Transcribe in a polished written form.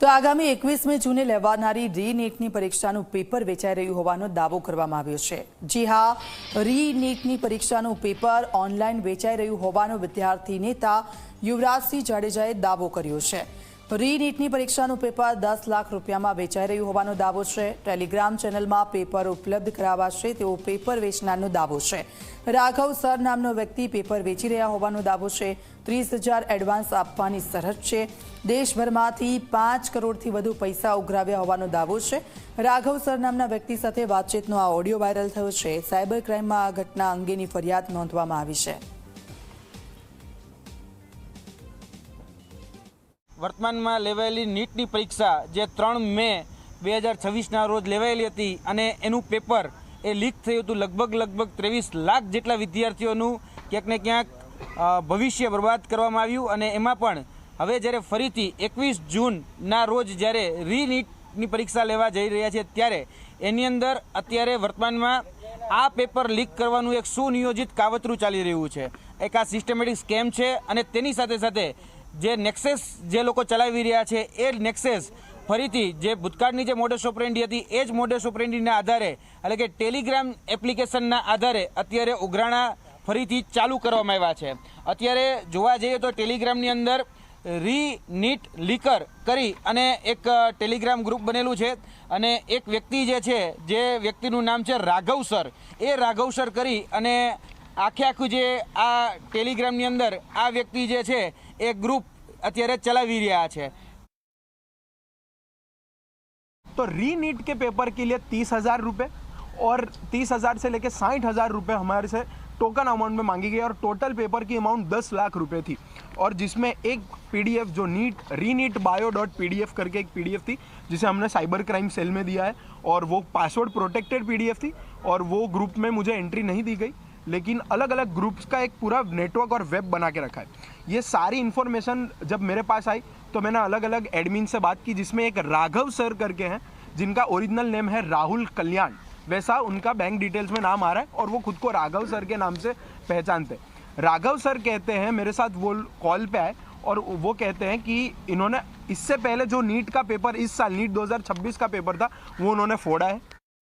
તો આગામી 21મી જૂને લેવાનારી રી-નીટની પરીક્ષાનું પેપર વેચાઈ રહ્યું હોવાનો દાવો કરવામાં આવ્યો છે। જી હા, રી-નીટની પરીક્ષાનું પેપર ઓનલાઈન વેચાઈ રહ્યું હોવાનો વિદ્યાર્થી નેતા યુવરાજસિંહ જાડેજાએ દાવો કર્યો છે। રી-નીટની પરીક્ષાનું પેપર 10 લાખ રૂપિયામાં વેચાઈ રહ્યું હોવાનો દાવો છે। ટેલિગ્રામ ચેનલમાં પેપર ઉપલબ્ધ કરાવાશે તેવો પેપર વેચનારનો દાવો છે। રાઘવ સર નામનો વ્યક્તિ પેપર વેચી રહ્યા હોવાનો દાવો છે। 30,000 એડવાન્સ આપવાની શરત છે। દેશભરમાંથી 5 કરોડથી વધુ પૈસા ઉઘરાવ્યા હોવાનો દાવો છે। રાઘવ સર નામના વ્યક્તિ સાથે વાતચીતનો આ ઓડિયો વાયરલ થયો છે। સાયબર ક્રાઇમમાં આ ઘટના અંગેની ફરિયાદ નોંધવામાં આવી છે। વર્તમાનમાં લેવાયેલી નીટની પરીક્ષા જે 3 મે 2026ના રોજ લેવાયેલી હતી અને એનું પેપર એ લીક થયું હતું। લગભગ 23 લાખ જેટલા વિદ્યાર્થીઓનું ક્યાંક ને ક્યાંક ભવિષ્ય બરબાદ કરવામાં આવ્યું અને એમાં પણ હવે જ્યારે ફરીથી 21 જૂનના રોજ જ્યારે રી-નીટની પરીક્ષા લેવા જઈ રહ્યા છે ત્યારે એની અંદર અત્યારે વર્તમાનમાં આ પેપર લીક કરવાનું એક સુનિયોજિત કાવતરું ચાલી રહ્યું છે। એક આ સિસ્ટમેટિક સ્કેમ છે અને તેની સાથે સાથે જે નેક્સેસ જે લોકો ચલાવી રહ્યા છે એ નેક્સેસ ફરીથી જે ભૂતકાળની જે મોડસ ઓપરેન્ડી હતી એ જ મોડસ ઓપરેન્ડીના આધારે એટલે કે ટેલિગ્રામ એપ્લિકેશનના આધારે અત્યારે ઉઘરાણા ફરીથી ચાલુ કરવામાં આવ્યા છે। અત્યારે જોવા જઈએ તો ટેલિગ્રામની અંદર રી-નીટ લીકર કરી અને એક ટેલિગ્રામ ગ્રુપ બનેલું છે અને એક વ્યક્તિ જે છે જે વ્યક્તિનું નામ છે રાઘવ સર, એ રાઘવ સર કરી અને આખું જે આ ટેલિગ્રામની અંદર આ વ્યક્તિ જે છે એ ગ્રુપ અત્યારે ચલાવી રહ્યા છે। तो री-नीट के पेपर के लिए 30,000 रुपये और 30,000 से लेकर 60,000 रुपये हमारे से टोकन अमाउंट में मांगी गई और टोटल पेपर की अमाउंट 10 लाख रुपए थी। और जिसमें एक पीडीएफ जो @rinitbio.pdf करके एक पीडीएफ थी जिसे हमने साइबर क्राइम सेल में दिया है और वो पासवर्ड प्रोटेक्टेड पीडीएफ थी और वो ग्रुप में मुझे एंट्री नहीं दी गई, लेकिन अलग अलग ग्रुप्स का एक पूरा नेटवर्क और वेब बना के रखा है। ये सारी इन्फॉर्मेशन जब मेरे पास आई तो मैंने अलग अलग एडमिन से बात की, जिसमें एक राघव सर करके हैं जिनका ओरिजिनल नेम है राहुल कल्याण, वैसा उनका बैंक डिटेल्स में नाम आ रहा है और वो खुद को राघव सर के नाम से पहचानते हैं। राघव सर कहते हैं, मेरे साथ वो कॉल पे आए और वो कहते हैं कि इन्होंने इससे पहले जो नीट का पेपर इस साल नीट 2026 का पेपर था वो उन्होंने फोड़ा है